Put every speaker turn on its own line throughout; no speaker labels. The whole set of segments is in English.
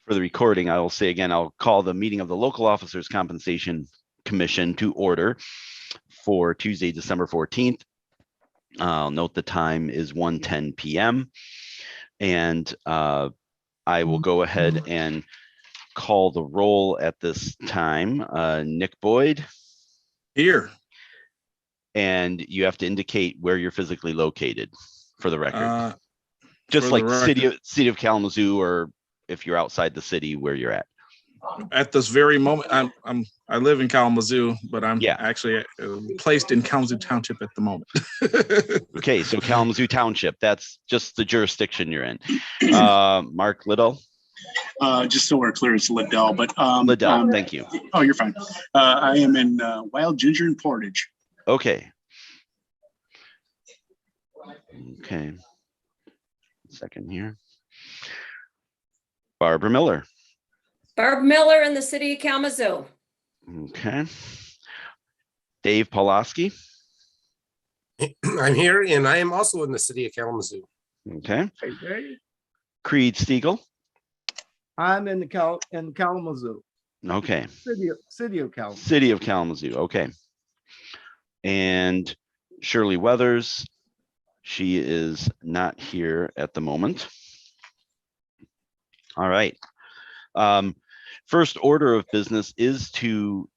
For the recording, I will say again, I'll call the meeting of the Local Officers Compensation Commission to order for Tuesday, December 14th. I'll note the time is 1:10 p.m. And I will go ahead and call the roll at this time. Nick Boyd.
Here.
And you have to indicate where you're physically located for the record. Just like
record,
city of Kalamazoo, or if you're outside the city, where you're at.
At this very moment, I live in Kalamazoo, but I'm actually placed in Kalamazoo Township at the moment.
Okay, so Kalamazoo Township, that's just the jurisdiction you're in. Mark Liddell.
Just so we're clear, it's Liddell, but
Liddell, thank you.
Oh, you're fine. I am in Wild Ginger and Portage.
Okay. Okay. Second here. Barbara Miller.
Barb Miller in the city of Kalamazoo.
Okay. Dave Pawlowski.
I'm here, and I am also in the city of Kalamazoo.
Okay.
Hey, Dave.
Creed Stiegel.
I'm in Kalamazoo.
Okay.
City of Kalamazoo.
City of Kalamazoo. Okay. And Shirley Weathers. She is not here at the moment. All right. First order of business is to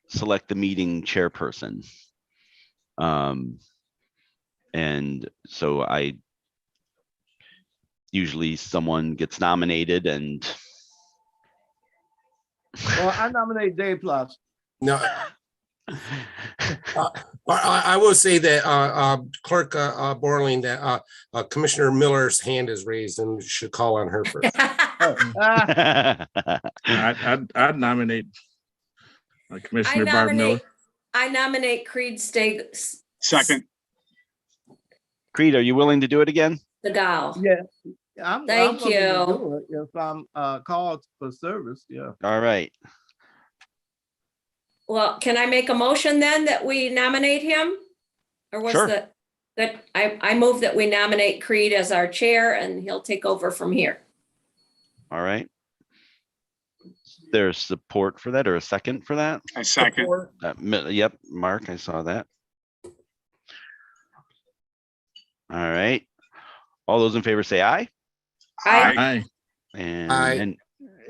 select the meeting chairperson. And so usually someone gets nominated and.
Well, I nominate Dave Plops.
No. I will say that Clerk Borling, that Commissioner Miller's hand is raised and should call on her first.
I'd nominate Commissioner Barb Miller.
I nominate Creed
Second.
Creed, are you willing to do it again?
The gal.
Yeah. I'm
Thank
willing to
you.
do it if I'm called for service. Yeah.
All right.
Well, can I make a motion then that we nominate him? Or was
Sure.
that I move that we nominate Creed as our chair and he'll take over from here.
All right. There's support for that, or a second for that?
I second.
Yep, Mark, I saw that. All right. All those in favor say aye.
Aye.
And,
Aye.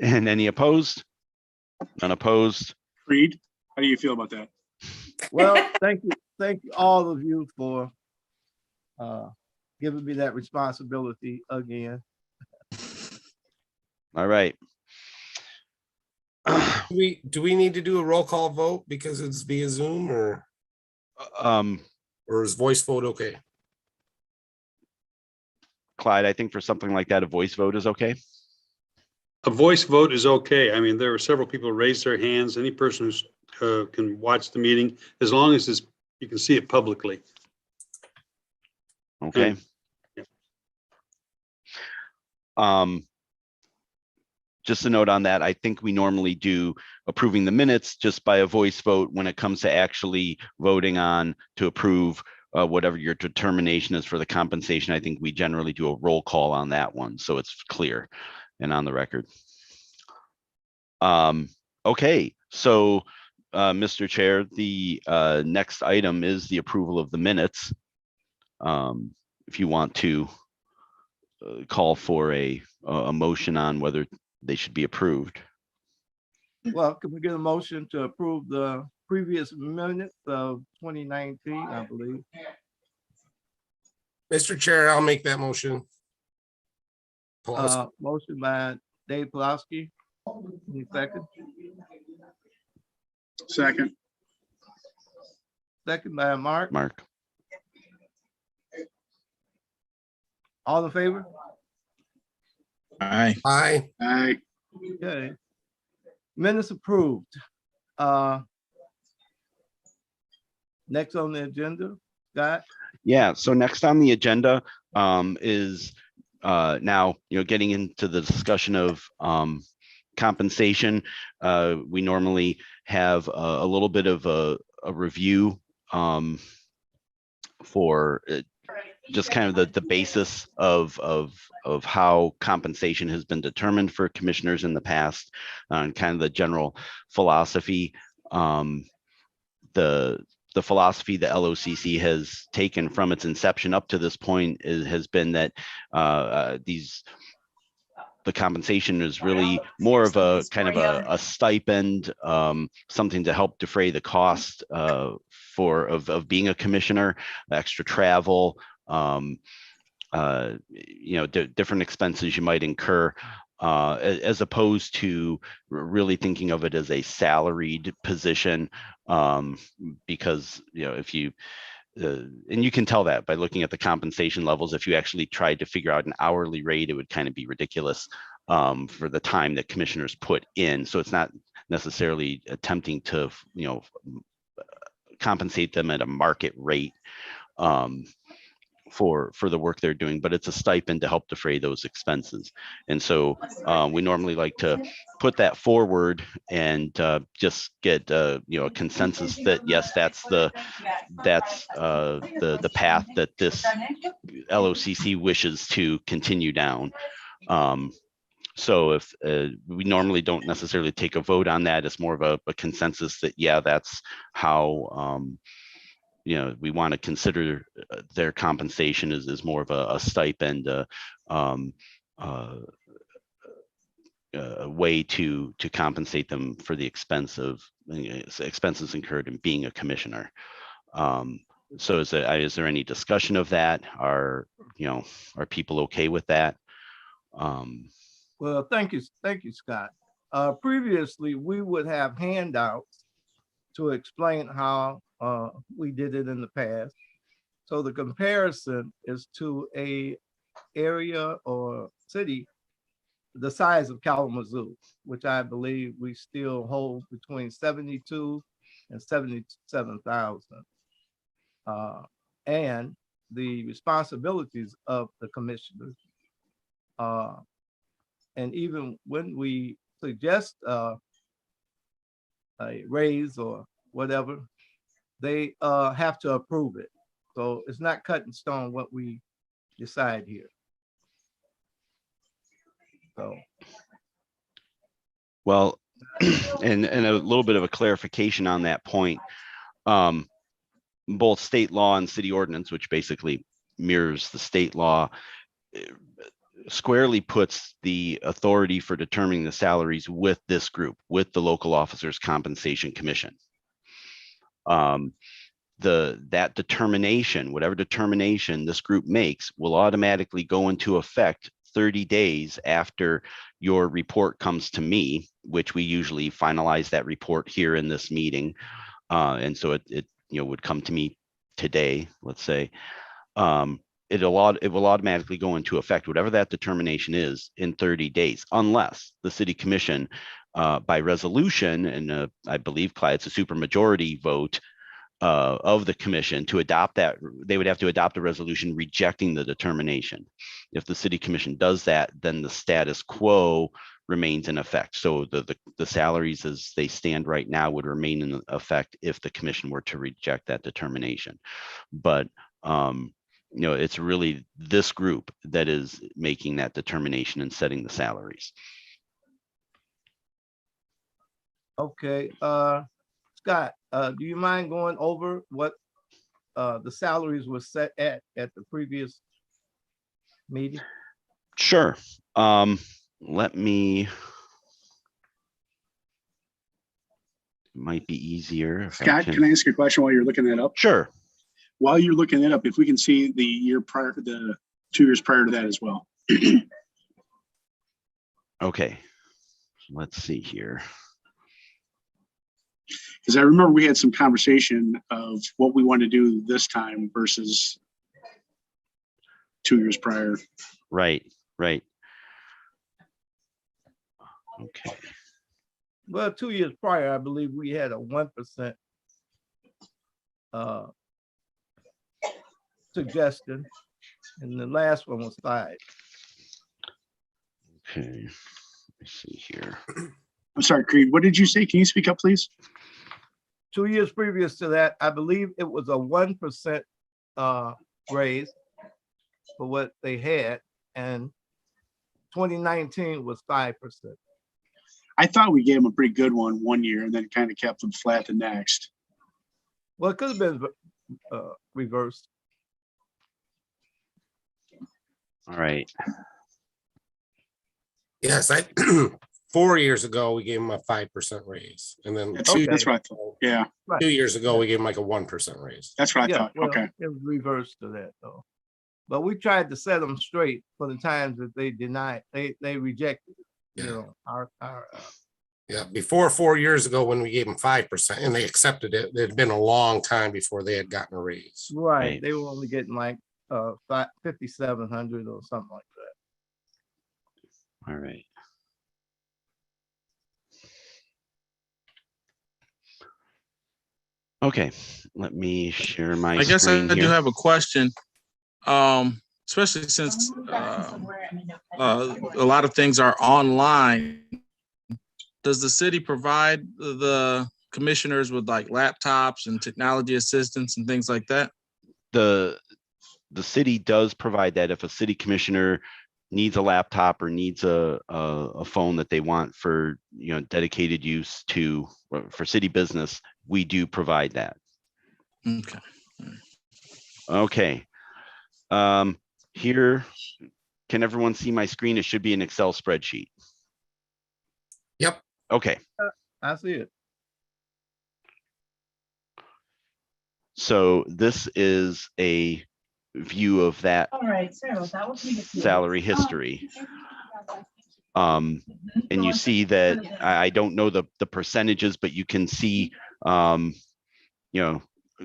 and any opposed? None opposed.
Creed, how do you feel about that?
Well, thank you all of you for giving me that responsibility again.
All right.
Do we need to do a roll call vote because it's via Zoom, or is voice vote okay?
Clyde, I think for something like that, a voice vote is okay.
A voice vote is okay. I mean, there are several people who raised their hands. Any person who can watch the meeting, as long as you can see it publicly.
Okay.
Yeah.
Just a note on that, I think we normally do approving the minutes just by a voice vote. When it comes to actually voting on to approve whatever your determination is for the compensation, I think we generally do a roll call on that one, so it's clear and on the record. Okay, so Mr. Chair, the next item is the approval of the minutes. If you want to call for a motion on whether they should be approved.
Well, can we get a motion to approve the previous minutes of 2019, I believe?
Mr. Chair, I'll make that motion.
Motion by Dave Pawlowski. Any second?
Second.
Second by Mark.
Mark.
All in favor?
Aye.
Aye.
Aye.
Okay. Minutes approved. Next on the agenda, Scott.
Yeah, so next on the agenda is now, getting into the discussion of compensation. We normally have a little bit of a review for just kind of the basis of how compensation has been determined for commissioners in the past, and kind of the general philosophy. The philosophy the LOCC has taken from its inception up to this point has been that the compensation is really more of a kind of a stipend, something to help defray the cost of being a commissioner, extra travel, different expenses you might incur, as opposed to really thinking of it as a salaried position, because if you and you can tell that by looking at the compensation levels. If you actually tried to figure out an hourly rate, it would kind of be ridiculous for the time that commissioners put in. So it's not necessarily attempting to compensate them at a market rate for the work they're doing, but it's a stipend to help defray those expenses. And so we normally like to put that forward and just get a consensus that yes, that's the path that this LOCC wishes to continue down. So if we normally don't necessarily take a vote on that, it's more of a consensus that yeah, that's how we want to consider their compensation is more of a stipend, a way to compensate them for the expenses incurred in being a commissioner. So is there any discussion of that? Are people okay with that?
Well, thank you, Scott. Previously, we would have handouts to explain how we did it in the past. So the comparison is to a area or city the size of Kalamazoo, which I believe we still hold between 72 and 77,000. And the responsibilities of the commissioners. And even when we suggest a raise or whatever, they have to approve it. So it's not cut in stone what we decide here. So.
Well, and a little bit of a clarification on that point. Both state law and city ordinance, which basically mirrors the state law, squarely puts the authority for determining the salaries with this group, with the Local Officers Compensation Commission. That determination, whatever determination this group makes, will automatically go into effect 30 days after your report comes to me, which we usually finalize that report here in this meeting. And so it would come to me today, let's say. It will automatically go into effect, whatever that determination is, in 30 days, unless the city commission by resolution, and I believe, Clyde, it's a supermajority vote of the commission to adopt that. They would have to adopt a resolution rejecting the determination. If the city commission does that, then the status quo remains in effect. So the salaries as they stand right now would remain in effect if the commission were to reject that determination. But it's really this group that is making that determination and setting the salaries.
Okay, Scott, do you mind going over what the salaries were set at the previous meeting?
Sure. Let me. Might be easier.
Scott, can I ask you a question while you're looking that up?
Sure.
While you're looking it up, if we can see the year prior, the 2 years prior to that as well.
Okay. Let's see here.
Because I remember we had some conversation of what we want to do this time versus 2 years prior.
Right. Okay.
Well, 2 years prior, I believe we had a 1% suggestion, and the last one was 5.
Okay. Let's see here.
I'm sorry, Creed, what did you say? Can you speak up, please?
2 years previous to that, I believe it was a 1% raise, for what they had, and 2019 was 5%.
I thought we gave them a pretty good one year and then kind of kept them flat the next.
Well, it could have been reversed.
All right.
Yes, 4 years ago, we gave them a 5% raise. And then
That's what I thought. Yeah,
2 years ago, we gave them like a 1% raise.
that's what I thought.
Well,
Okay.
it was reversed to that though. But we tried to set them straight for the times that they denied, they rejected, you
Yeah.
know, our
Yeah, before 4 years ago, when we gave them 5% and they accepted it, it had been a long time before they had gotten a raise.
right.
Right.
They were only getting like 5,700 or something like that.
All right. Okay, let me share my
I guess
screen
I do
here.
have a question. Especially since a lot of things are online. Does the city provide the commissioners with like laptops and technology assistance and things like that?
The city does provide that if a city commissioner needs a laptop or needs a phone that they want for, you know, dedicated use to, for city business, we do provide that.
Okay.
Okay. Here, can everyone see my screen? It should be an Excel spreadsheet.
Yep.
Okay.
I see it.
So this is a view of that
All right, so that was me.
salary history. And you see that I don't know the percentages, but you can see, you know,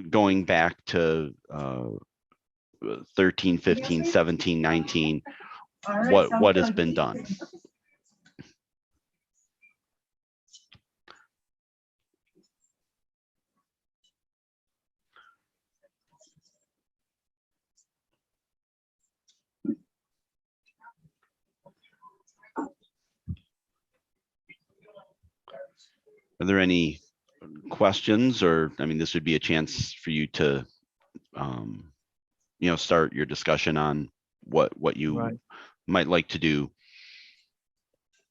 going back to 13, 15, 17, 19, what has been done. Are there any questions, or, I mean, this would be a chance for you to, you know, start your discussion on what you
Right.
might like to do.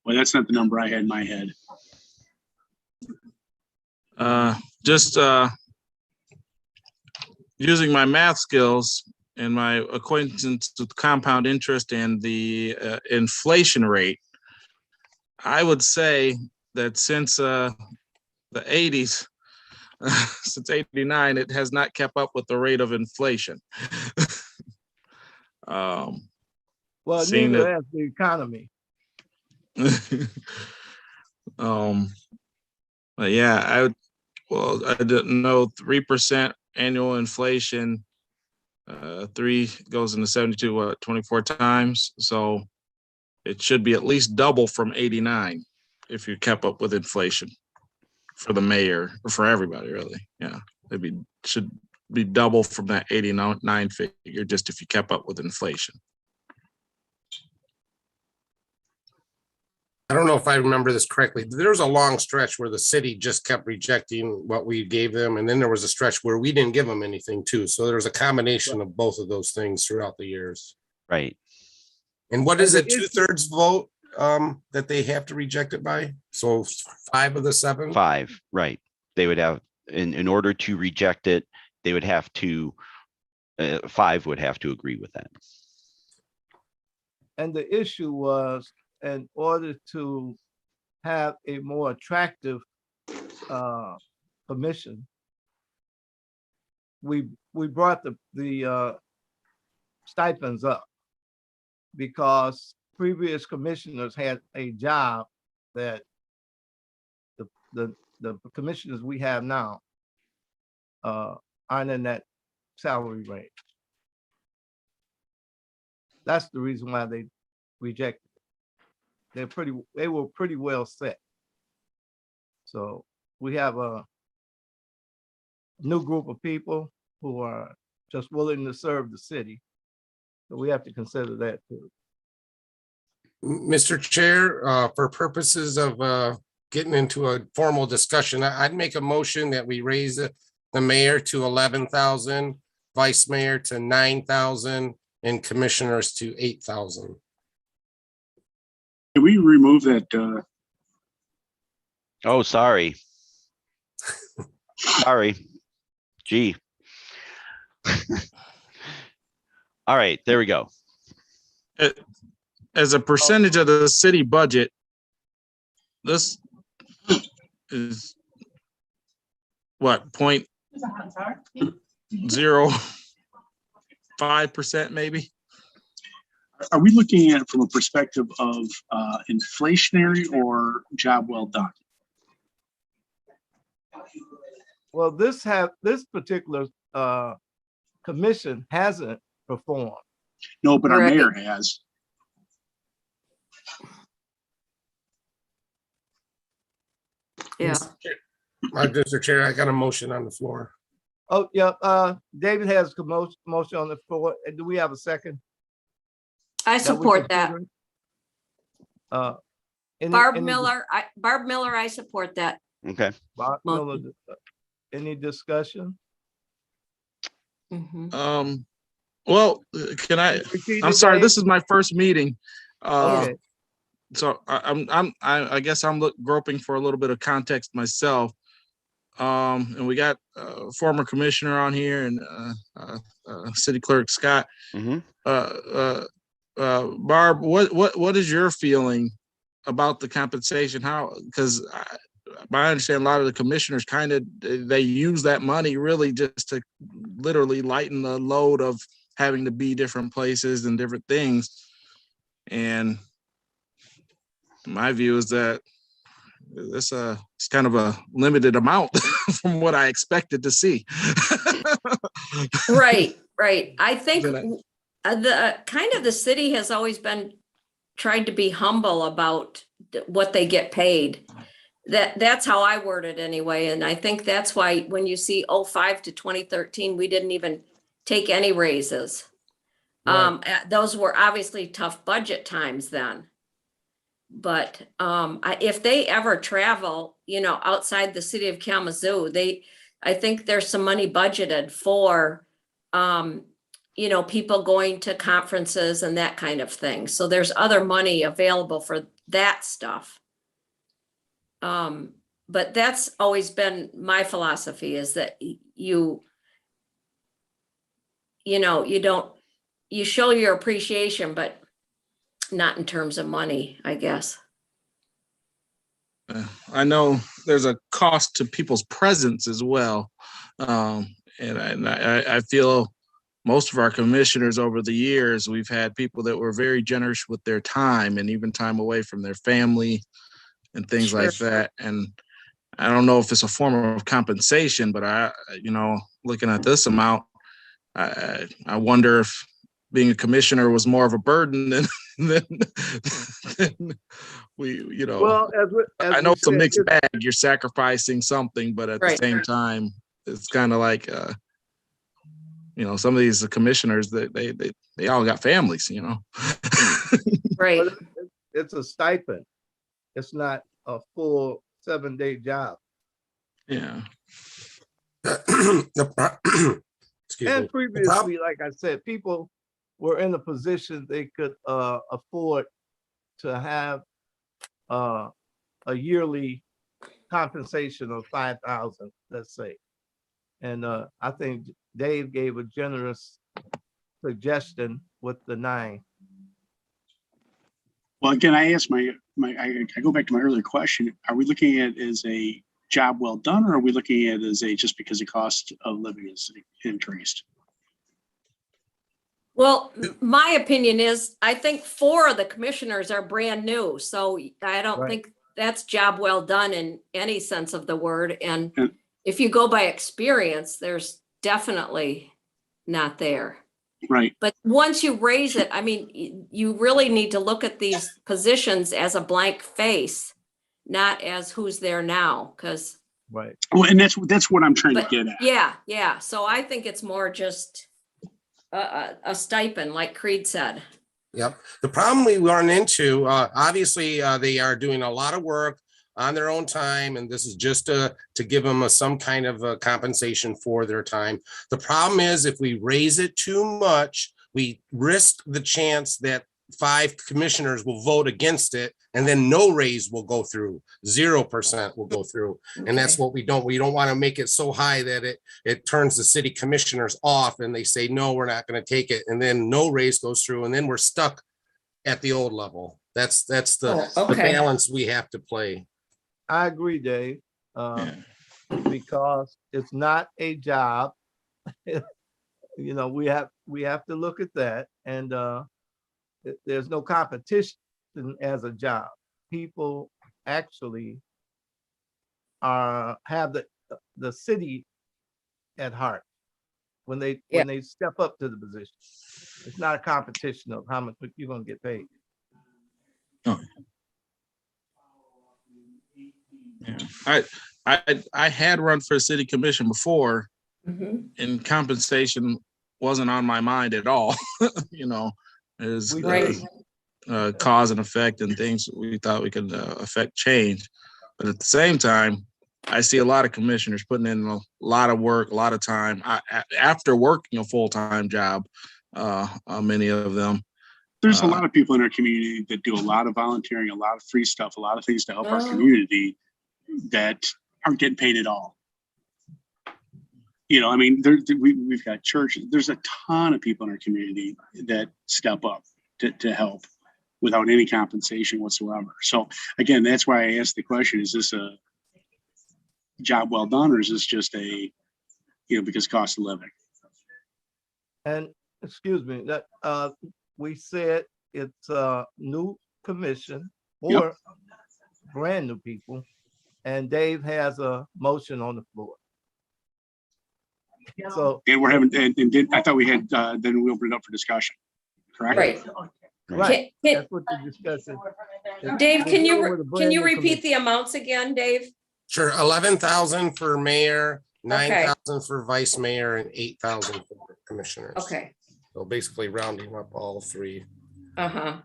Well, that's not the number I had in my head.
Just using my math skills and my acquaintance with compound interest and the inflation rate, I would say that since the 80s, since 89, it has not kept up with the rate of inflation.
Well,
Seeing
neither
that-
has the economy.
But yeah, I didn't know 3% annual inflation. 3 goes into 72, 24 times. So it should be at least double from 89 if you kept up with inflation for the mayor or for everybody, really. Yeah, should be double from that 89 figure just if you kept up with inflation.
I don't know if I remember this correctly. There was a long stretch where the city just kept rejecting what we gave them. And then there was a stretch where we didn't give them anything too. So there was a combination of both of those things throughout the years.
Right.
And what is
And
it, 2/3 vote that they have to reject it by? So 5 of the 7?
5, right. They would have, in order to reject it, they would have to, 5 would have to agree with that.
And the issue was, in order to have a more attractive commission, we brought the stipends up because previous commissioners had a job that the commissioners we have now aren't in that salary range. That's the reason why they rejected it. They were pretty well set. So we have a new group of people who are just willing to serve the city. So we have to consider that too.
Mr. Chair, for purposes of getting into a formal discussion, I'd make a motion that we raise the mayor to 11,000, vice mayor to 9,000, and commissioners to 8,000.
Can we remove that?
Oh, sorry. Sorry. Gee. All right, there we go.
As a percentage of the city budget, this is what, 0.05% maybe?
Are we looking at it from a perspective of inflationary or job well done?
Well, this particular commission hasn't performed.
No, but our
Right.
mayor has.
Yeah.
Mr. Chair, I got a motion on the floor.
Oh, yeah, David has a motion on the floor. And do we have a second?
I
that we
support that.
consider? Any-
Barb
any-
Miller, I support that.
Okay.
Barb
Motion.
Miller, any discussion?
Mhm.
Well, I'm sorry, this is my first meeting.
Okay,
So I guess I'm groping for a little bit of context myself. And we got former commissioner on here and city clerk Scott.
Mhm.
Barb, what is your feeling about the compensation? How, because I understand a lot of the commissioners they use that money really just to literally lighten the load of having to be different places and different things. And my view is that it's kind of a limited amount from what I expected to see.
Right. I think
Then
the city has always been tried to be humble about what they get paid. That's how I word it anyway. And I think that's why when you see 05 to 2013, we didn't even take any raises. Those were obviously tough budget times then. But if they ever travel, outside the city of Kalamazoo, I think there's some money budgeted for, people going to conferences and that kind of thing. So there's other money available for that stuff. But that's always been my philosophy, is that you show your appreciation, but not in terms of money, I guess.
I know there's a cost to people's presence as well. And I feel most of our commissioners over the years, we've had people that were very generous with their time and even time away from their family and things like that. And I don't know if it's a form of compensation, but looking at this amount, I wonder if being a commissioner was more of a burden than we.
well, as
I know
we
it's a
said,
mixed bag. You're sacrificing something, but at the
Right.
same time, it's kind of like, some of these commissioners that they all got families,
Right.
But it's a stipend. It's not a full 7-day job.
Yeah.
Excuse
And
me.
previously, like I said, people were in a position they could afford to have a yearly compensation of 5,000, let's say. And I think Dave gave a generous suggestion with the 9.
Well, again, I asked I go back to my earlier question. Are we looking at it as a job well done, or are we looking at it as just because the cost of living is increased?
Well, my opinion is, I think 4 of the commissioners are brand new, so I don't
Right.
think that's job well done in any sense of the word. And
And-
if you go by experience, there's definitely not there.
Right.
But once you raise it, I mean, you really need to look at these positions as a blank face, not as who's there now, because.
Right.
Well, and that's what I'm trying to
But
get at.
yeah. So I think it's more just a stipend, like Creed said.
Yep. The problem we run into, obviously, they are doing a lot of work on their own time, and this is just to give them some kind of compensation for their time. The problem is if we raise it too much, we risk the chance that 5 commissioners will vote against it, and then no raise will go through, 0% will go through. And that's
Okay.
what we don't want to make it so high that it turns the city commissioners off and they say, no, we're not going to take it. And then no raise goes through, and then we're stuck at the old level. That's the
Oh, okay.
balance we have to play.
I agree, Dave,
Yeah.
because it's not a job. You know, we have to look at that, and there's no competition as a job. People actually have the city at heart when they step up to the position. It's not a competition of how much you're gonna get paid.
Yeah. I had run for a city commission before,
Mhm.
and compensation wasn't on my mind at all. You know, there's
Right.
cause and effect and things we thought we could affect change. But at the same time, I see a lot of commissioners putting in a lot of work, a lot of time after working a full-time job. Many of them.
There's a lot of people in our community that do a lot of volunteering, a lot of free stuff, a lot of things to help our community that aren't getting paid at all. You know, I mean, we've got churches. There's a ton of people in our community that step up to help without any compensation whatsoever. So again, that's why I asked the question, is this a job well done, or is this just a, because cost of living?
And excuse me, that we said it's a new commission or brand new people, and Dave has a motion on the floor. So
And we're having, I thought we had, then we opened it up for discussion, correct?
Right.
right,
Can-
that's what the discussion.
Dave,
We're
can
dealing with a brand
you
new
repeat the amounts again, Dave?
Sure, 11,000 for mayor, 9,000 for vice mayor, and 8,000 for commissioners.
Okay.
So basically rounding up all 3.
Uh-huh.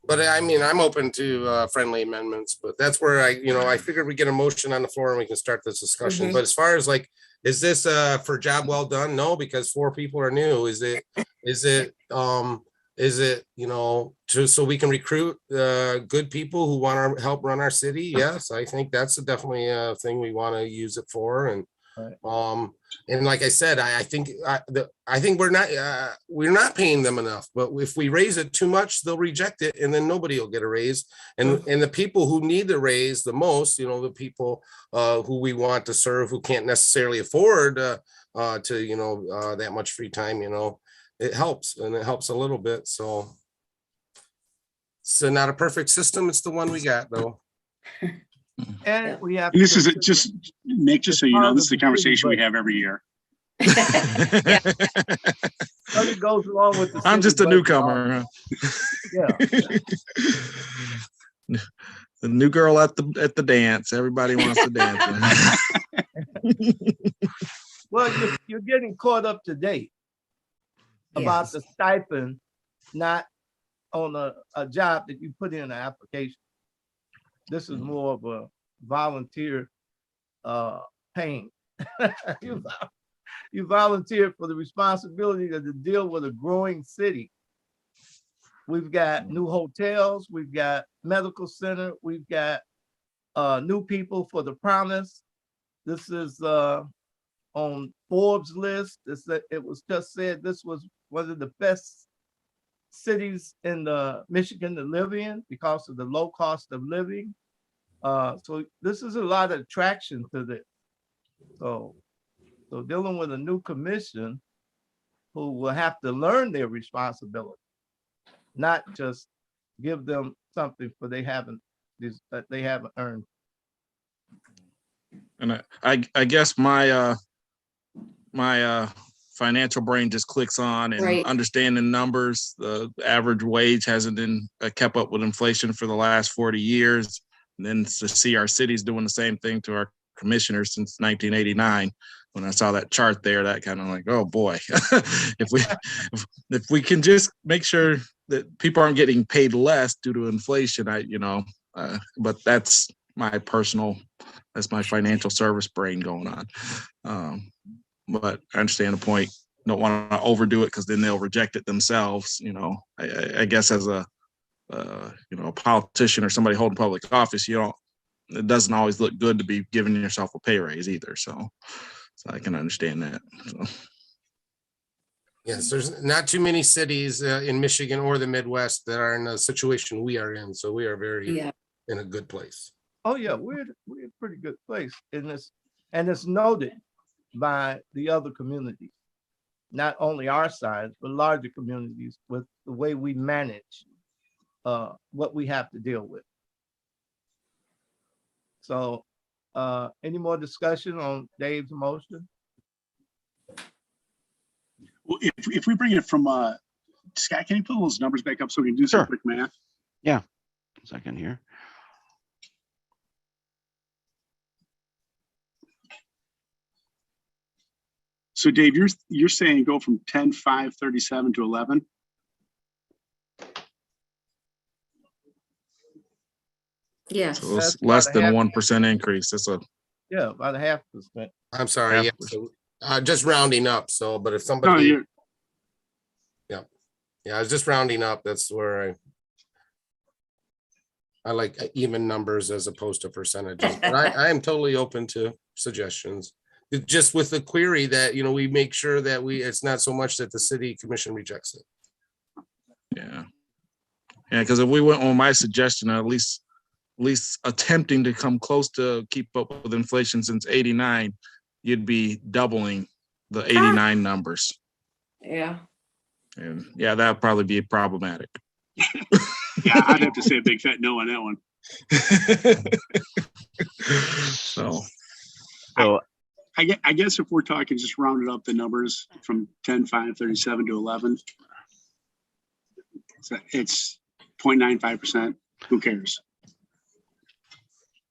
But I mean, I'm open to friendly amendments, but that's where I figured we get a motion on the floor and we can start this discussion.
Mhm.
But as far as like, is this for job well done? No, because 4 people are new. Is it, so we can recruit good people who want to help run our city? Yes, I think that's definitely a thing we want to use it for. And
Right.
and like I said, I think we're not paying them enough. But if we raise it too much, they'll reject it, and then nobody will get a raise. And the people who need the raise the most, the people who we want to serve, who can't necessarily afford to that much free time, it helps, and it helps a little bit. So it's not a perfect system. It's the one we got, though.
And we have.
And this
to
is
consider-
just, Nick, just so you know, this is the conversation we have every year.
But it goes along with the
I'm
city
just a
budget
newcomer.
Yeah,
The new girl at the dance. Everybody wants to dance.
well, you're getting caught up to date about
Yes.
the stipend, not on a job that you put in an application. This is more of a volunteer pain. You volunteer for the responsibility to deal with a growing city. We've got new hotels, we've got medical center, we've got new people for the promise. This is on Forbes list. It was just said this was one of the best cities in Michigan to live in because of the low cost of living. So this is a lot of attraction to this. So dealing with a new commission who will have to learn their responsibility, not just give them something that they haven't earned.
And I guess my financial brain just clicks on and
Right.
understanding numbers. The average wage hasn't been kept up with inflation for the last 40 years. And then to see our cities doing the same thing to our commissioners since 1989. When I saw that chart there, that kind of like, oh boy, if we can just make sure that people aren't getting paid less due to inflation, but that's my financial service brain going on. But I understand the point. don't want to overdo it because then they'll reject it themselves. I guess as a a politician or somebody holding public office, it doesn't always look good to be giving yourself a pay raise either. So I can understand that. So.
Yes, there's not too many cities in Michigan or the Midwest that are in a situation we are in. So we are very in a good place.
Oh yeah, we're in a pretty good place in this, and it's noted by the other communities, not only our size, but larger communities with the way we manage what we have to deal with. So any more discussion on Dave's motion?
Well, if we bring it from Scott, can you pull those numbers back up so we can do some
Sure.
quick math?
Yeah. A second here.
So Dave, you're saying go from 10,537 to 11?
Yes.
So it's
That's
less
about a
than
half-
1% increase. That's
Yeah, about 0.5%.
I'm sorry. Yeah, so, just rounding up. So, but if
No,
somebody,
you're,
yeah, I was just rounding up. That's where I like even numbers as opposed to percentages. But I am totally open to suggestions. Just with the query that, we make sure that it's not so much that the city commission rejects it.
Yeah. Yeah, because if we went on my suggestion, at least attempting to come close to keep up with inflation since '89, you'd be doubling the '89 numbers.
Yeah.
And yeah, that would probably be problematic.
yeah, I'd have to say a big fat no on that one.
So
I guess if we're talking just rounded up the numbers from 10,537 to 11, it's 0.95%. Who cares?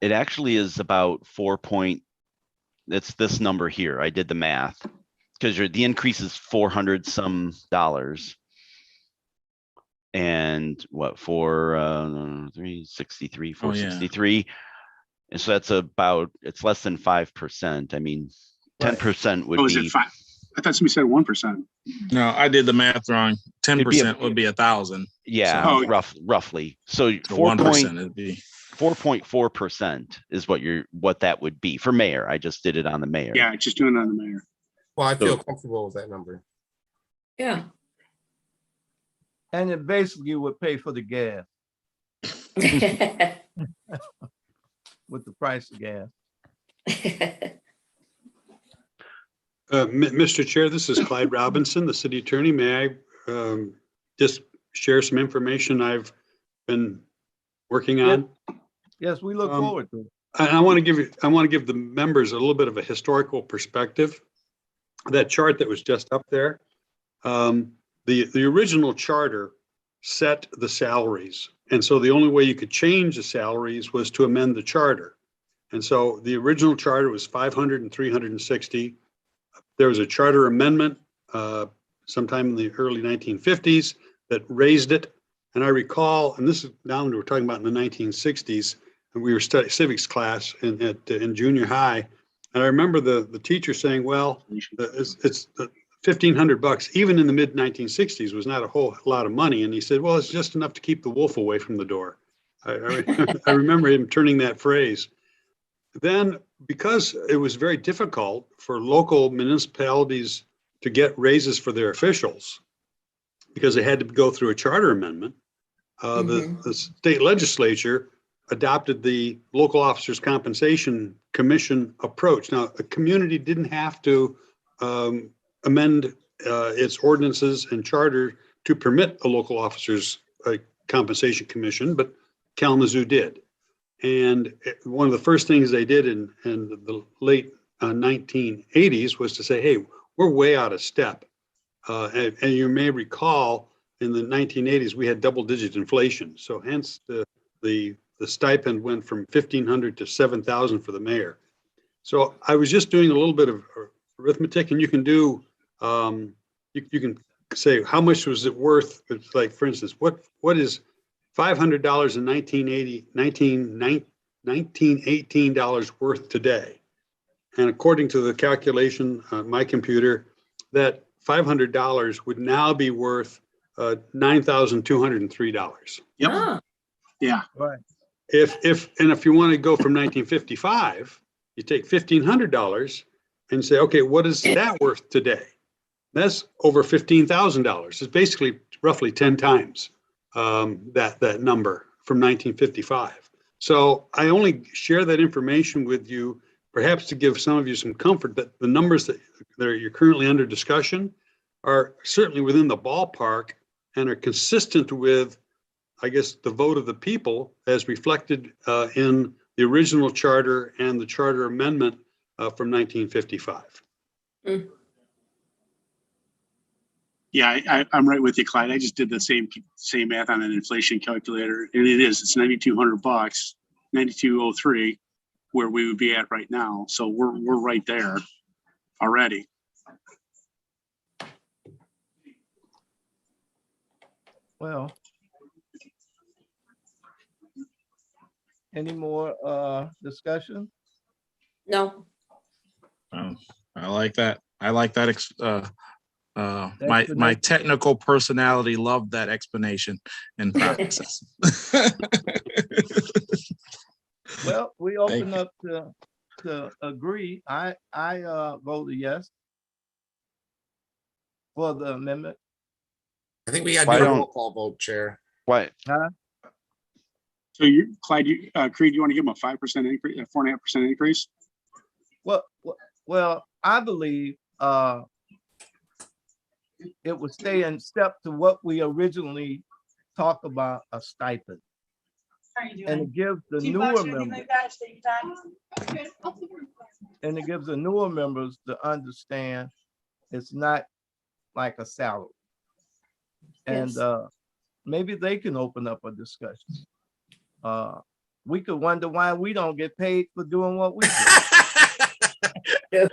It actually is about 4 point. It's this number here. I did the math because the increase is $400 some. And what for 363, 463. And so that's it's less than 5%. I mean, 10% would
Is
be
it 5? I thought somebody said 1%.
no, I did the math wrong. 10% would be 1,000.
yeah,
So-
roughly. So
So 1% would be
4.4% is what that would be for mayor. I just did it on the mayor.
Yeah, just doing it on the mayor.
Well, I feel comfortable with that number.
Yeah.
And it basically would pay for the gas with the price of gas.
Mr. Chair, this is Clyde Robinson, the city attorney. May I just share some information I've been working on?
Yes, we look forward to it.
I want to give the members a little bit of a historical perspective. That chart that was just up there, the original charter set the salaries. And so the only way you could change the salaries was to amend the charter. And so the original charter was 500 and 360. There was a charter amendment sometime in the early 1950s that raised it. And I recall, and this is now we're talking about in the 1960s, and we were studying civics class in junior high. And I remember the teacher saying, well, it's $1,500 even in the mid 1960s was not a whole lot of money. And he said, well, it's just enough to keep the wolf away from the door. I remember him turning that phrase. Then, because it was very difficult for local municipalities to get raises for their officials, because they had to go through a charter amendment, the state legislature adopted the Local Officers Compensation Commission approach. Now, a community didn't have to amend its ordinances and charter to permit a local officers compensation commission, but Kalamazoo did. And one of the first things they did in the late 1980s was to say, hey, we're way out of step. And you may recall in the 1980s, we had double-digit inflation. So hence the stipend went from $1,500 to $7,000 for the mayor. So I was just doing a little bit of arithmetic, and you can do, you can say, how much was it worth? It's like, for instance, what is $500 in 1918 worth today? And according to the calculation on my computer, that $500 would now be worth $9,203.
Yep,
Ah,
yeah,
Right.
If you want to go from 1955, you take $1,500 and say, okay, what is that worth today? That's over $15,000. It's basically roughly 10 times that number from 1955. So I only share that information with you, perhaps to give some of you some comfort that the numbers that you're currently under discussion are certainly within the ballpark and are consistent with, I guess, the vote of the people as reflected in the original charter and the charter amendment from 1955.
mm,
yeah, I'm right with you, Clyde. I just did the same math on an inflation calculator, and it's $9,200, 9,203, where we would be at right now. So we're right there already.
Well, any more discussion?
no,
I like that. I like that. My
Explanation.
technical personality loved that explanation and process.
Well, we
Thank
open up to agree. I voted yes for the amendment.
I think we got
Why
to do a
don't-
roll call vote, Chair.
Why?
So Clyde, Creed, you want to give them a 5% increase, a 4.5% increase?
Well, I believe it would stay in step to what we originally talked about, a stipend. And it gives the newer members, and it gives the newer members to understand it's not like a salary. And
Yes.
maybe they can open up a discussion. We could wonder why we don't get paid for doing what we do.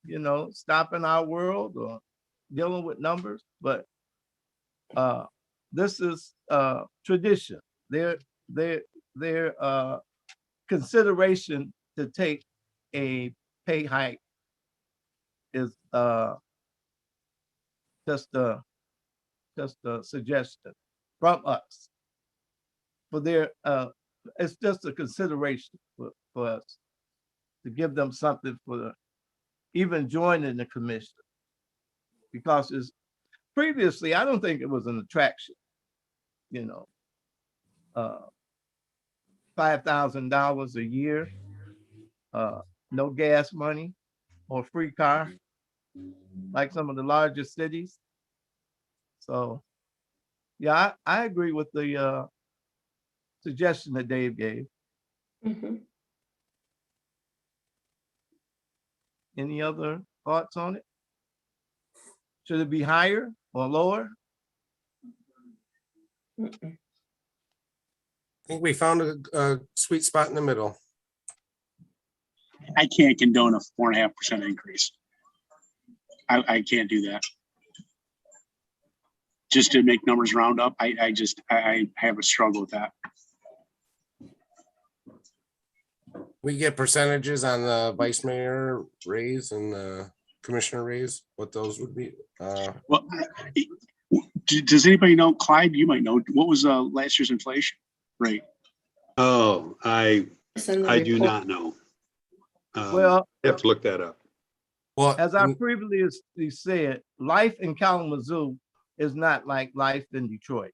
You know, stopping our world or dealing with numbers, but this is tradition. Their consideration to take a pay hike is just a suggestion from us. For their it's just a consideration for us to give them something for even joining the commission. Because it's previously, I don't think it was an attraction, you know. $5,000 a year, no gas money or free car, like some of the larger cities. So, yeah, I agree with the suggestion that Dave gave.
Mhm.
Any other thoughts on it? Should it be higher or lower?
Mm-mm.
I think we found a sweet spot in the middle.
I can't condone a 4.5% increase. I can't do that. Just to make numbers round up, I have a struggle with that.
We get percentages on the vice mayor raise and the commissioner raise, what those would be.
Well, does anybody know, Clyde, you might know, what was last year's inflation rate?
Oh, I
Send the
do
report.
not know.
Well,
I have to look that up.
Well,
as I previously said, life in Kalamazoo is not like life in Detroit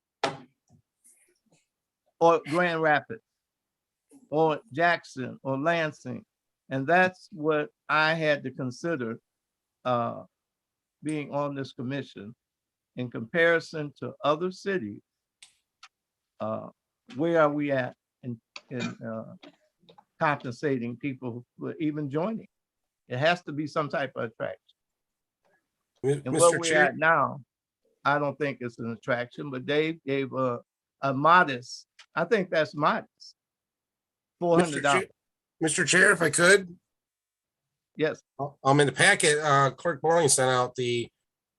or Grand Rapids or Jackson or Lansing. And that's what I had to consider being on this commission in comparison to other cities. Where are we at in compensating people for even joining? It has to be some type of attraction. And where
Mr.
we're
Chair,
at now, I don't think it's an attraction, but Dave gave a modest, I think that's modest. $400.
Mr. Chair, if I could,
Yes,
in the packet, Clerk Boring sent out the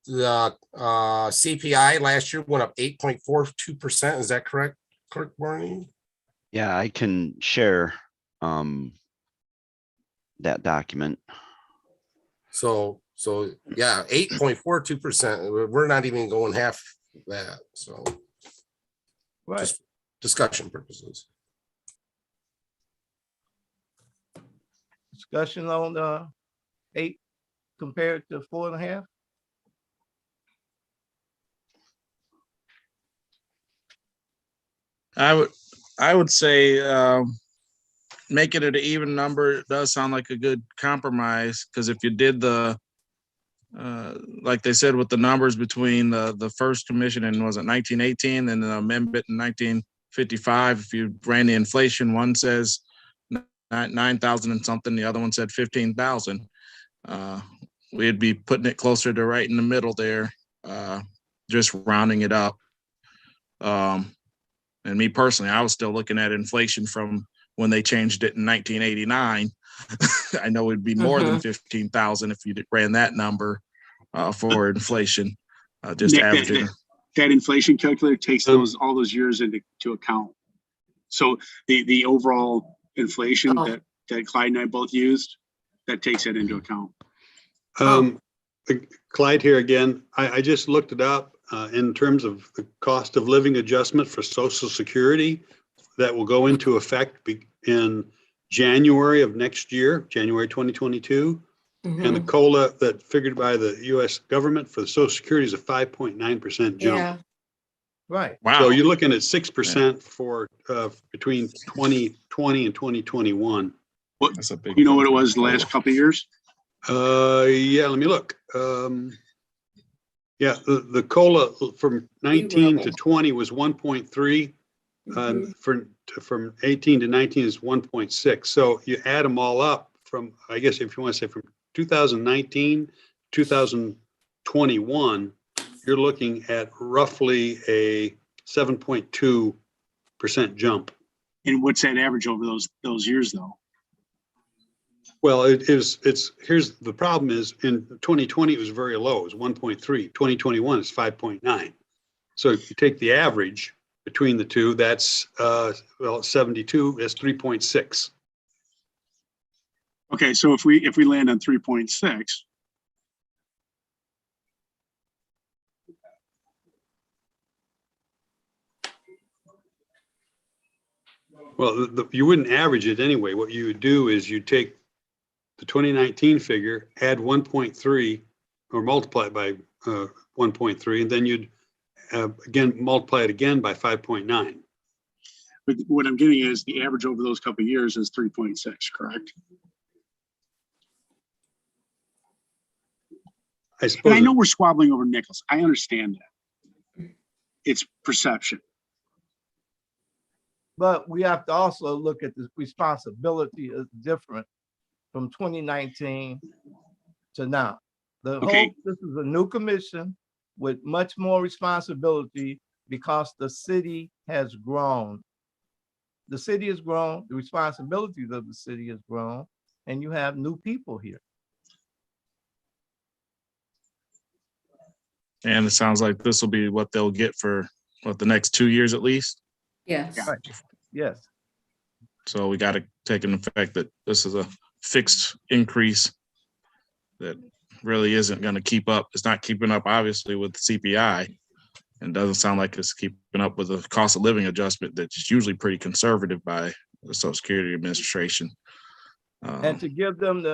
CPI last year went up 8.42%. Is that correct, Clerk Boring?
Yeah, I can share that document.
So So yeah, 8.42%. We're not even going half that. So
Right.
just discussion purposes.
Discussion on 8 compared to 4.5.
I would say making it an even number does sound like a good compromise, because if you did the like they said with the numbers between the first commission in, was it 1918 and the amendment in 1955, if you ran the inflation, one says 9,000 and something, the other one said 15,000. We'd be putting it closer to right in the middle there, just rounding it up. And me personally, I was still looking at inflation from when they changed it in 1989. I know it'd be more than 15,000 if you ran that number for inflation. Just
Nick,
averaging.
that inflation calculator takes all those years into account. So the overall inflation that Clyde and I both used, that takes it into account.
Clyde here again. I just looked it up in terms of the cost of living adjustment for Social Security that will go into effect in January of next year, January 2022. And the COLA that figured by the U.S. government for the Social Security is a 5.9% jump.
Yeah.
Right.
Wow.
So you're looking at 6% for between 2020 and 2021.
That's a big.
You know what it was the last couple of years?
Yeah, let me look. Yeah, the COLA from 19 to 20 was 1.3. From 18 to 19 is 1.6. So you add them all up from, I guess if you want to say from 2019, 2021, you're looking at roughly a 7.2% jump.
And what's that average over those years though?
Well, here's the problem is in 2020, it was very low. It was 1.3. 2021 is 5.9. So if you take the average between the two, that's 72, that's 3.6.
Okay, so if we land on 3.6,
well, you wouldn't average it anyway. What you would do is you take the 2019 figure, add 1.3 or multiply it by 1.3, and then you'd again multiply it again by 5.9.
but what I'm getting is the average over those couple of years is 3.6, correct?
I
And
suppose.
I know we're squabbling over nickels. I understand that. It's perception.
But we have to also look at the responsibility is different from 2019 to now.
Okay.
This is a new commission with much more responsibility because the city has grown. The city has grown, the responsibilities of the city has grown, and you have new people here.
And it sounds like this will be what they'll get for the next 2 years at least.
Yes.
Yeah.
Right. Yes.
So we got to take into effect that this is a fixed increase that really isn't going to keep up. It's not keeping up, obviously, with CPI, and doesn't sound like it's keeping up with the cost of living adjustment that's usually pretty conservative by the Social Security Administration.
And to give them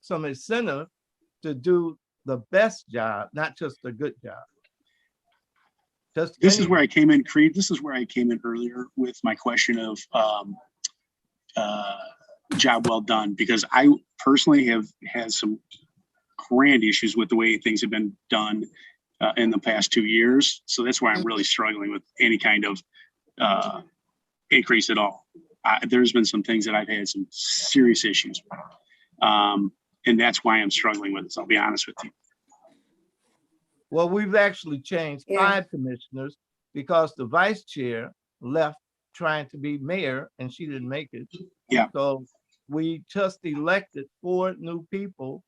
some incentive to do the best job, not just a good job.
This is where I came in, Creed. This is where I came in earlier with my question of job well done, because I personally have had some grand issues with the way things have been done in the past 2 years. So that's why I'm really struggling with any kind of increase at all. There's been some things that I've had some serious issues with. And that's why I'm struggling with this. I'll be honest with you.
Well, we've actually changed 5 commissioners because the vice chair left trying to be mayor and she didn't make it.
Yeah.
So we just elected 4 new people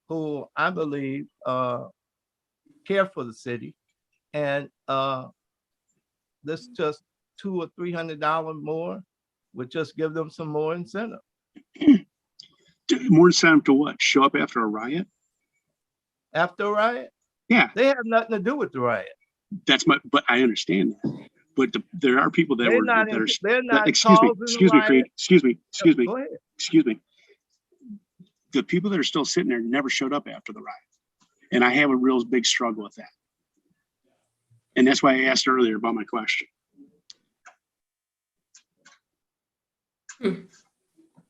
who I believe care for the city. And this just $200 or $300 more would just give them some more incentive.
More incentive to what? Show up after a riot?
after a riot?
Yeah,
They have nothing to do with the riot.
but I understand that. But there are people that
They're
were,
not,
that are,
they're not
excuse me,
causing the riot.
Creed, excuse me,
Go ahead.
excuse me. The people that are still sitting there never showed up after the riot. And I have a real big struggle with that. And that's why I asked earlier about my question.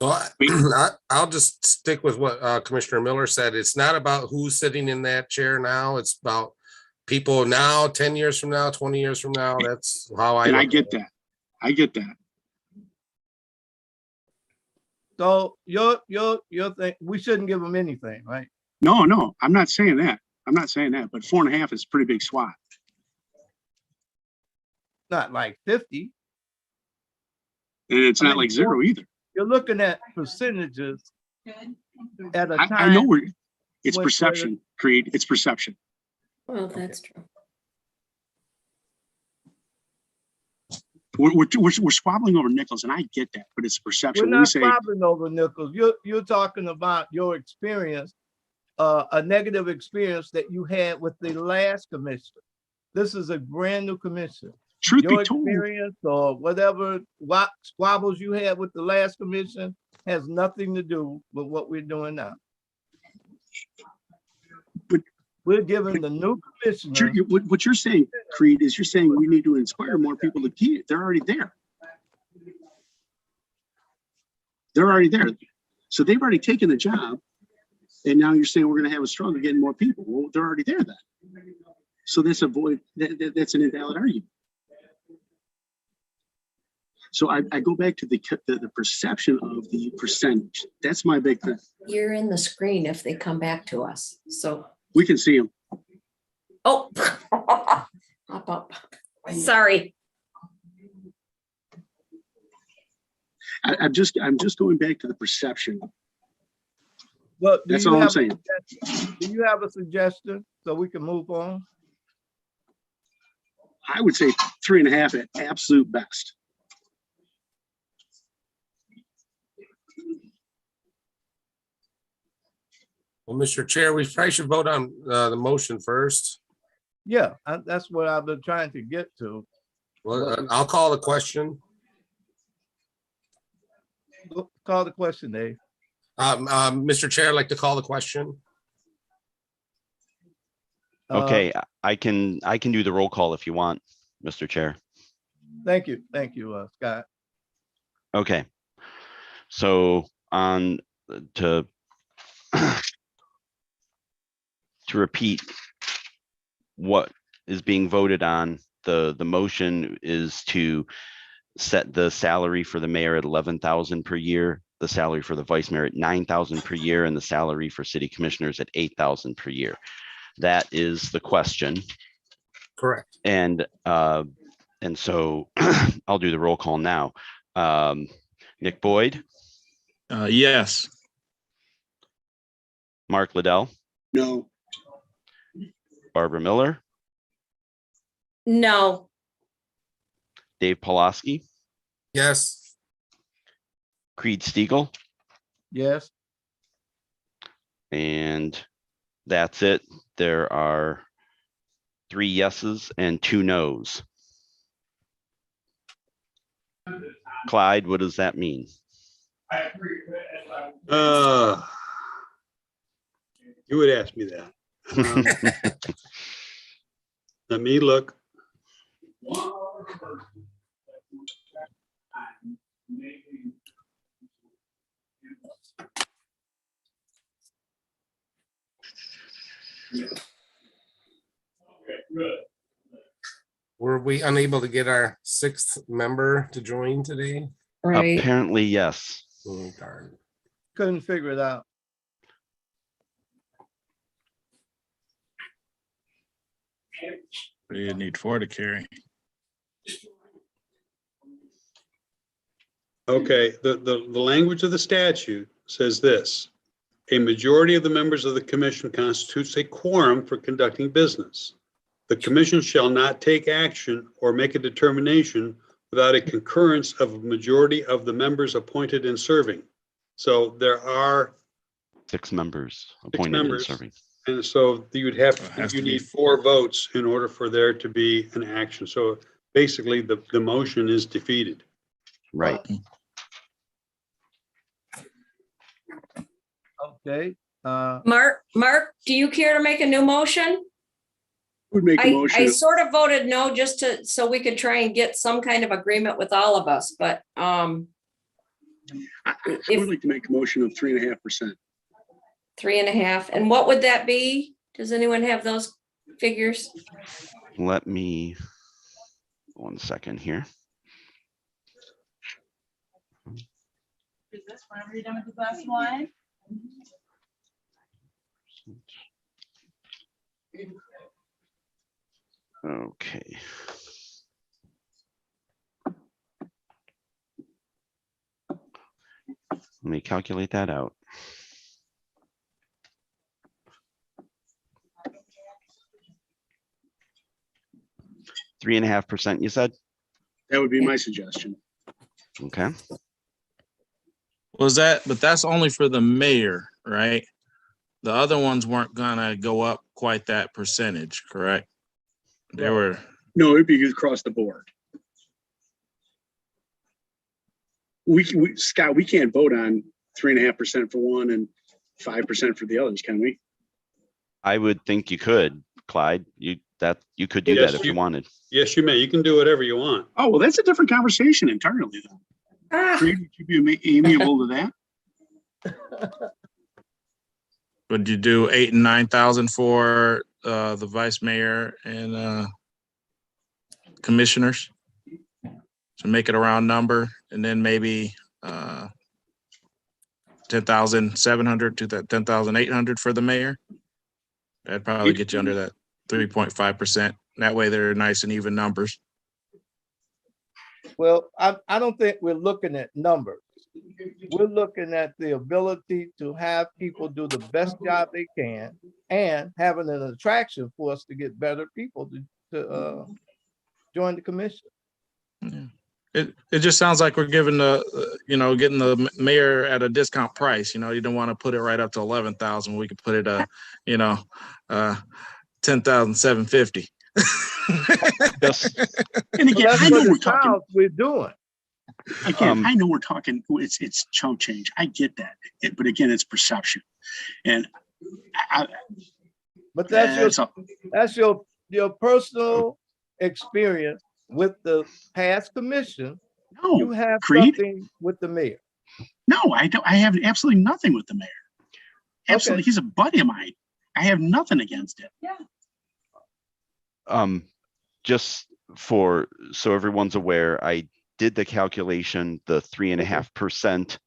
So I'll just stick with what Commissioner Miller said. It's not about who's sitting in that chair now. It's about people now, 10 years from now, 20 years from now. That's how I.
And I
look
get
at it.
that. I get that.
So your thing, we shouldn't give them anything, right?
No, I'm not saying that. I'm not saying that, but 4.5 is a pretty big swat.
Not like 50.
And it's
I
not
mean,
like zero either.
You're looking at percentages at a time.
I know it's
when-
perception, Creed. It's perception.
Well, that's true.
We're squabbling over nickels, and I get that, but it's perception.
We're
When we
not
say,
squabbling over nickels. You're talking about your experience, a negative experience that you had with the last commissioner. This is a brand new commission.
truth
Your
be told,
experience or whatever squabbles you had with the last commission has nothing to do with what we're doing now.
But-
We're giving the new commissioner.
what you're saying, Creed, is you're saying we need to inspire more people to keep. They're already there. They're already there. So they've already taken the job. And now you're saying we're going to have a struggle getting more people. Well, they're already there then. So that's a void. That's an invalid argument. So I go back to the perception of the percentage. That's my big thing.
You're in the screen if they come back to us. So,
We can see them.
oh. Hop up. Sorry.
I'm just going back to the perception.
Well,
That's all I'm saying.
Do you have a suggestion so we can move on?
I would say 3.5 at absolute best.
Well, Mr. Chair, we probably should vote on the motion first.
Yeah, that's what I've been trying to get to.
Well, I'll call the question.
Call the question, Dave.
Mr. Chair, I'd like to call the question.
Okay, I can do the roll call if you want, Mr. Chair.
Thank you, Scott.
Okay. So on to repeat what is being voted on, the motion is to set the salary for the mayor at 11,000 per year, the salary for the vice mayor at 9,000 per year, and the salary for city commissioners at 8,000 per year. That is the question.
Correct.
And so I'll do the roll call now. Nick Boyd,
Yes.
Mark Liddell,
No,
Barbara Miller,
No.
Dave Pulaski,
Yes.
Creed Stegall,
Yes,
and that's it. There are 3 yeses and 2 nos. Clyde, what does that mean?
You would ask me that. Let me look.
Were we unable to get our 6th member to join today?
Right.
Apparently, yes.
Oh, darn.
couldn't figure it out.
You need 4 to carry.
Okay, the language of the statute says this: a majority of the members of the commission constitutes a quorum for conducting business. The commission shall not take action or make a determination without a concurrence of a majority of the members appointed and serving. So there are
6 members
6
appointed and
members.
serving.
And so you need 4 votes in order for there to be an action. So basically the motion is defeated.
Right.
Okay,
Mark, do you care to make a new motion?
Would make a
I
motion.
sort of voted no, just so we could try and get some kind of agreement with all of us, but,
I would like to make a motion of 3.5%.
3.5, and what would that be? Does anyone have those figures?
Let me, 1 second here.
Is this whenever you're done with the glass of wine?
Okay. Let me calculate that out. %3.5%, you said?
That would be my suggestion.
Okay.
Was that, but that's only for the mayor, right? The other ones weren't gonna go up quite that percentage, correct? They were,
No, it'd be across the board. Scott, we can't vote on 3.5% for one and 5% for the others, can we?
I would think you could, Clyde. You could do
Yes,
that if you wanted.
Yes, you may. You can do whatever you want.
Oh, well, that's a different conversation entirely then.
Ah,
Creed, would you be amiable to that?
would you do 8,000 and 9,000 for the vice mayor and commissioners? To make it a round number, and then maybe 10,700 to that 10,800 for the mayor. That'd probably get you under that 3.5%. That way they're nice and even numbers.
well, I don't think we're looking at numbers. We're looking at the ability to have people do the best job they can and having an attraction for us to get better people to join the commission.
Yeah. It just sounds like we're giving getting the mayor at a discount price. You don't want to put it right up to 11,000. We could put it 10,750.
And again,
That's
I know
what
we're
it
talking,
sounds we're doing.
again, I know we're talking, it's chunk change. I get that. But again, it's perception. And
But
that's
that's your personal experience with the past commission. You
no,
have
Creed?
something with the mayor.
No, I don't. I have absolutely nothing with the mayor. Absolutely.
Okay.
He's a buddy of mine. I have nothing against it.
Just so everyone's aware, I did the calculation, the 3.5%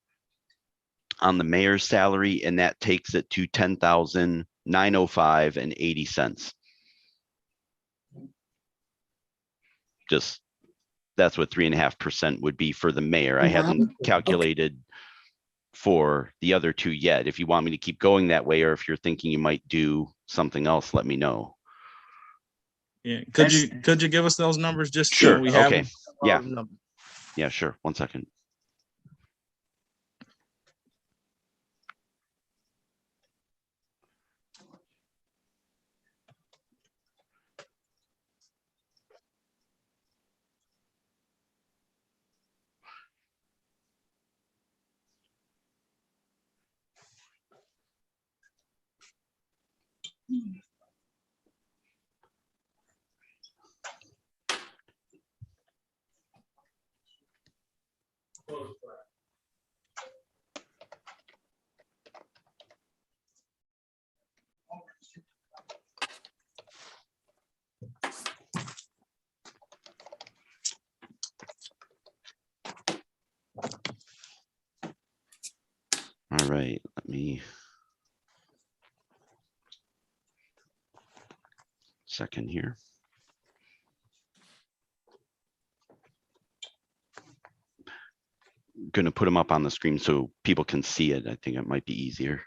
on the mayor's salary, and that takes it to 10,905 and 80 cents. Just that's what 3.5% would be for the mayor. I haven't calculated for the other two yet. If you want me to keep going that way, or if you're thinking you might do something else, let me know.
Yeah. Could you give us those numbers just so
Sure.
we have
Okay.
them?
Yeah. Yeah, sure. 1 second. All right, let me second here. Going to put them up on the screen so people can see it. I think it might be easier.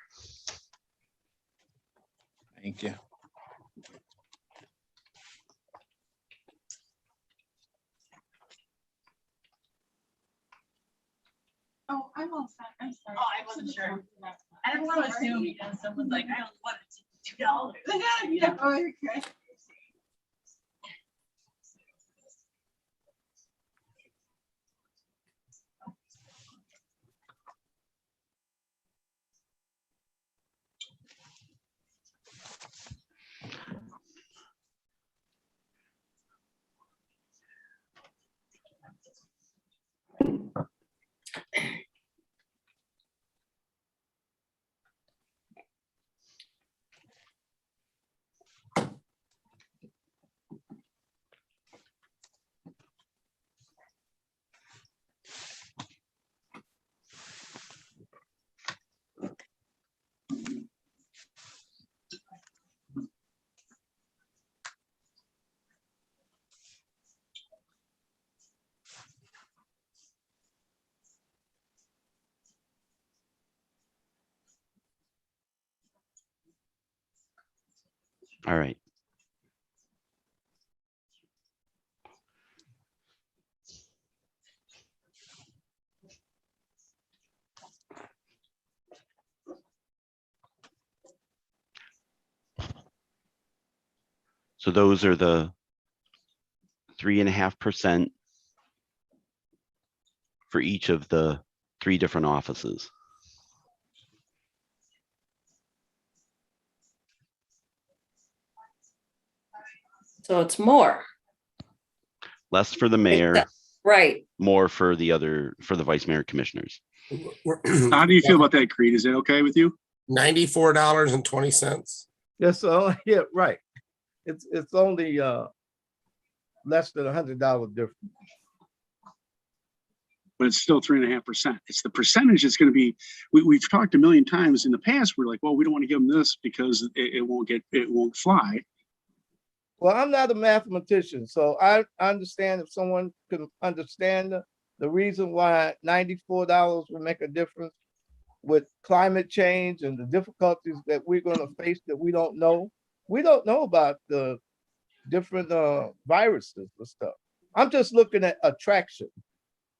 Thank you.
Oh, I'm all set. I'm sorry. Oh, I wasn't sure. I didn't want to assume because someone's like, I don't want to do $50. Yeah, okay.
All right. So those are the 3.5% for each of the 3 different offices.
So it's more.
Less for the mayor,
Right.
more for the vice mayor commissioners.
How do you feel about that, Creed? Is that okay with you?
$94.20.
Yes, so, yeah, right. It's only less than $100 difference.
But it's still 3.5%. It's the percentage that's going to be, we've talked a million times in the past. We're like, well, we don't want to give them this because it won't fly.
Well, I'm not a mathematician, so I understand if someone can understand the reason why $94 will make a difference with climate change and the difficulties that we're going to face that we don't know. We don't know about the different viruses and stuff. I'm just looking at attraction.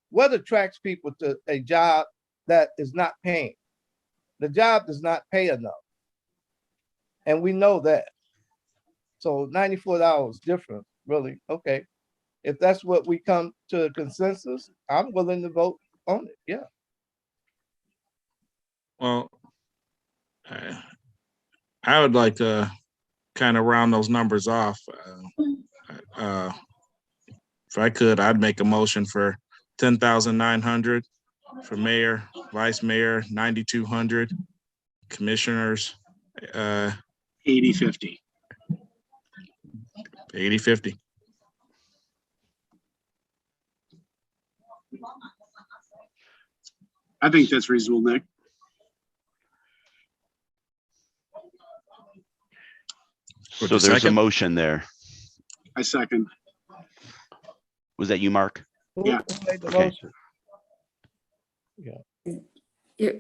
What attracts people to a job that is not paying? The job does not pay enough. And we know that. So $94 difference, really, okay. If that's what we come to a consensus, I'm willing to vote on it, yeah.
Well, I would like to kind of round those numbers off. If I could, I'd make a motion for 10,900 for mayor, vice mayor, 9,200, commissioners,
80-50.
80-50.
I think that's reasonable, Nick.
So there's a motion there.
I second.
Was that you, Mark?
Who
Yeah.
made the
Okay.
motion?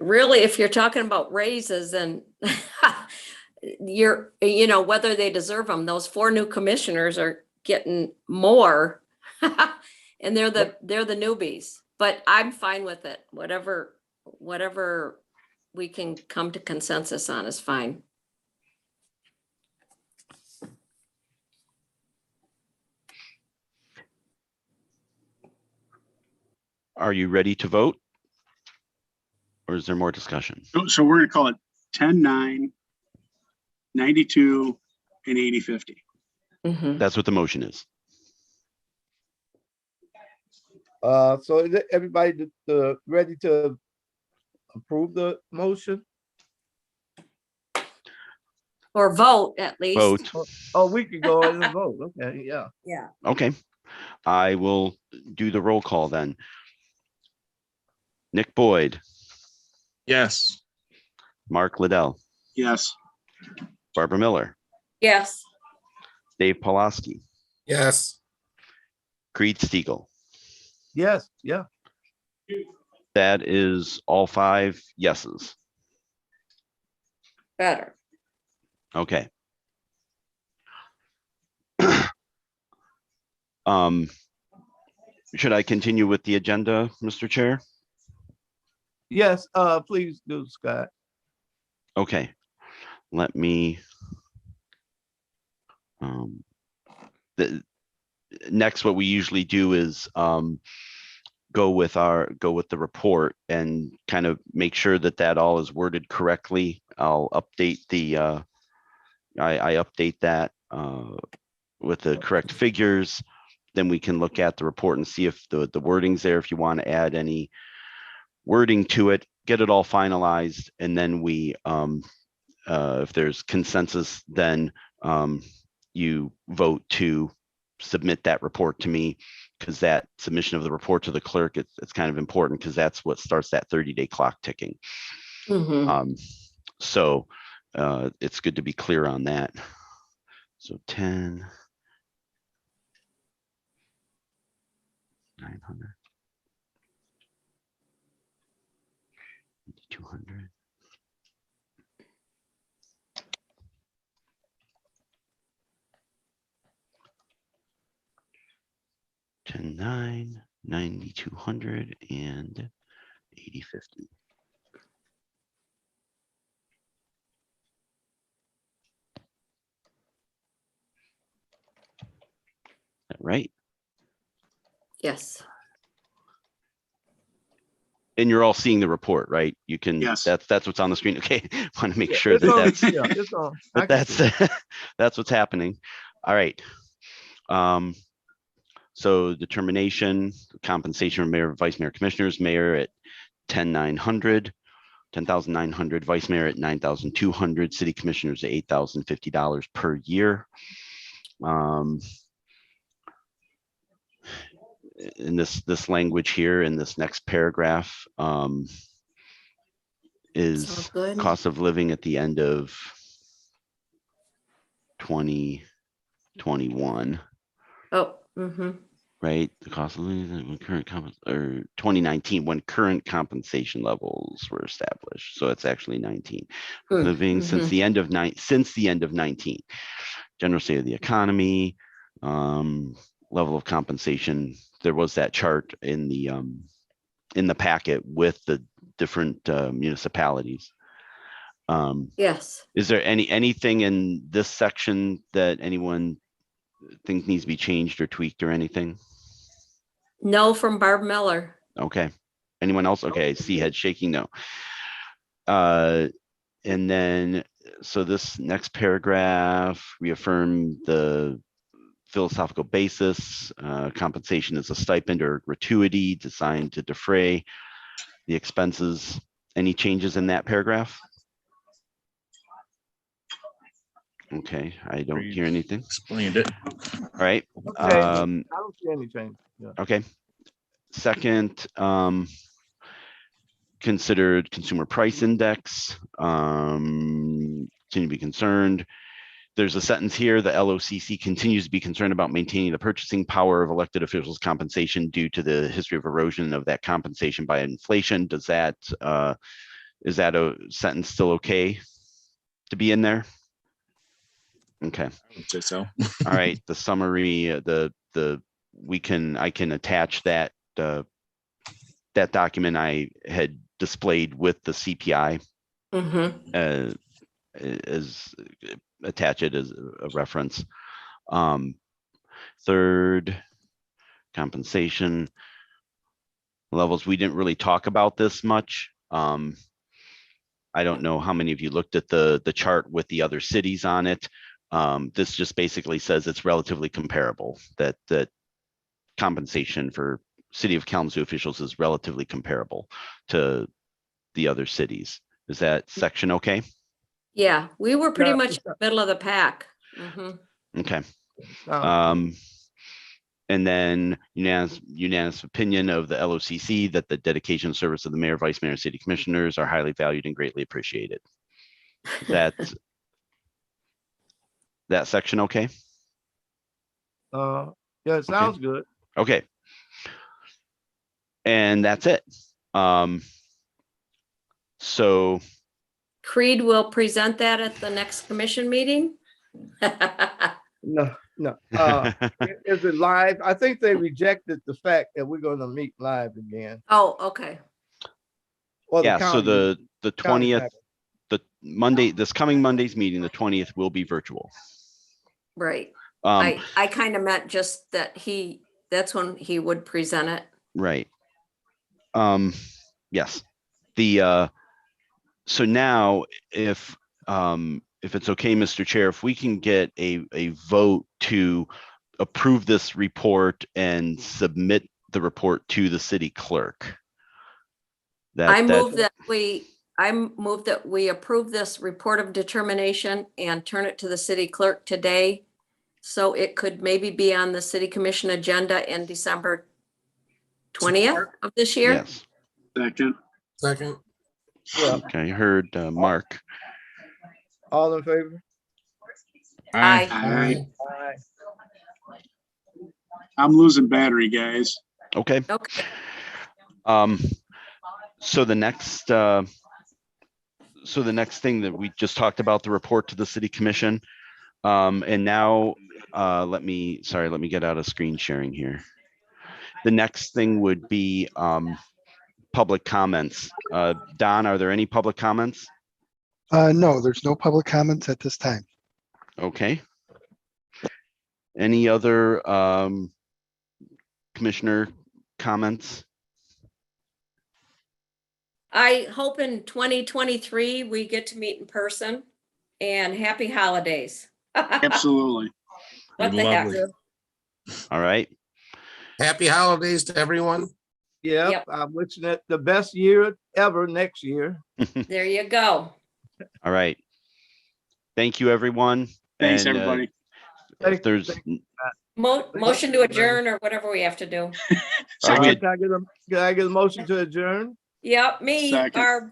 Really, if you're talking about raises and whether they deserve them, those 4 new commissioners are getting more. And they're the newbies, but I'm fine with it. Whatever we can come to consensus on is fine.
Are you ready to vote? Or is there more discussion?
So we're going to call it 10-9, 92, and 80-50.
Mhm.
That's what the motion is.
So is everybody ready to approve the motion?
Or vote at least.
Vote.
Oh, we could go ahead and vote, okay, yeah.
Yeah.
Okay. I will do the roll call then. Nick Boyd,
Yes.
Mark Liddell,
Yes.
Barbara Miller,
Yes.
Dave Pulaski,
Yes.
Creed Stegall.
Yes, yeah.
That is all 5 yeses.
Better.
Okay. Should I continue with the agenda, Mr. Chair?
Yes, please do, Scott.
Okay. Let me The next, what we usually do is go with the report and kind of make sure that that all is worded correctly. I'll update I update that with the correct figures. Then we can look at the report and see if the wording's there, if you want to add any wording to it, get it all finalized. And then we, if there's consensus, then you vote to submit that report to me, because that submission of the report to the clerk, it's kind of important, because that's what starts that 30-day clock ticking. So it's good to be clear on that. So 10, 900, 200. Ten, 9, 9,200 and 8050. That right?
Yes.
And you're all seeing the report, right? You can,
Yes.
that's what's on the screen. Okay. Want to make sure
It's
that
on-
that's,
yeah, it's on. I
that
can see
that's, that's what's happening. All right. So determination, compensation for mayor, vice mayor, commissioners, mayor at 10,900, 10,900, vice mayor at 9,200, city commissioners at $8,050 per year. In this language here in this next paragraph is
Sounds good.
cost of living at the end of 2021,
Oh,
right? The cost of living when current or 2019 when current compensation levels were established. So it's actually 19. Living since the end of 19. General state of the economy, level of compensation. There was that chart in the packet with the different municipalities.
yes.
Is there anything in this section that anyone thinks needs to be changed or tweaked or anything?
No from Barb Miller.
Okay. Anyone else? Okay, I see head shaking no. And then, so this next paragraph, reaffirm the philosophical basis. Compensation is a stipend or gratuity designed to defray the expenses. Any changes in that paragraph? Okay, I don't hear anything.
Explained it.
All right.
Okay, I don't see any change. Yeah.
Okay. Second, considered consumer price index. Continue to be concerned. There's a sentence here, the LOCC continues to be concerned about maintaining the purchasing power of elected officials' compensation due to the history of erosion of that compensation by inflation. Does that, is that a sentence still okay to be in there? Okay.
I would say so.
All right, the summary, I can attach that, that document I had displayed with the CPI as attach it as a reference. Third, compensation levels. We didn't really talk about this much. I don't know how many of you looked at the chart with the other cities on it. This just basically says it's relatively comparable, that compensation for city of Kalamazoo officials is relatively comparable to the other cities. Is that section okay?
Yeah, we were pretty
Yeah,
much in the middle of the pack.
Okay.
Sounds
And then unanimous opinion of the LOCC that the dedication and service of the mayor, vice mayor, and city commissioners are highly valued and greatly appreciated. That section okay?
yeah, it sounds good.
Okay. And that's it. So
Creed will present that at the next commission meeting.
No. Is it live? I think they rejected the fact that we're gonna meet live again.
Oh, okay.
Or
yeah, so
county-
the
county
20th,
packet.
the Monday, this coming Monday's meeting, the 20th will be virtual.
Right.
Um,
I kind of meant just that that's when he would present it.
right. Yes. So now if it's okay, Mr. Chair, if we can get a vote to approve this report and submit the report to the city clerk.
I move that we approve this report of determination and turn it to the city clerk today. So it could maybe be on the city commission agenda in December 20th of this year.
Yes.
Second.
Second.
Yeah,
Okay, I heard Mark.
all in favor?
Aye.
Aye.
Aye.
I'm losing battery, guys.
Okay.
Okay.
So the next thing that we just talked about, the report to the city commission. And now let me get out of screen sharing here. The next thing would be public comments. Don, are there any public comments?
No, there's no public comments at this time.
Okay. Any other commissioner comments?
I hope in 2023 we get to meet in person, and happy holidays.
Absolutely.
What the heck?
Lovely.
All right.
Happy holidays to everyone.
Yep,
Yep.
I'm wishing it the best year ever next year.
There you go.
All right. Thank you, everyone.
Thanks,
And,
everybody.
if there's,
Motion to adjourn or whatever we have to do.
Are we-
Can I get a motion to adjourn?
Yep, me,
Second.
Barb.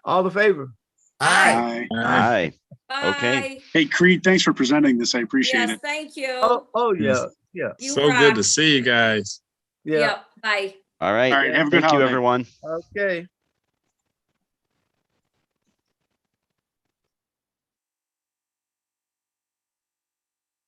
All in favor?
Aye.
Aye.
hi. Okay.
Bye.
Hey, Creed, thanks for presenting this. I appreciate
Yes,
it.
thank you.
Oh, yeah, yeah,
You
So good to
rock.
see you guys.
yeah.
Yep, bye.
All right.
All right, have a good
Thank you,
holiday.
everyone.
Okay.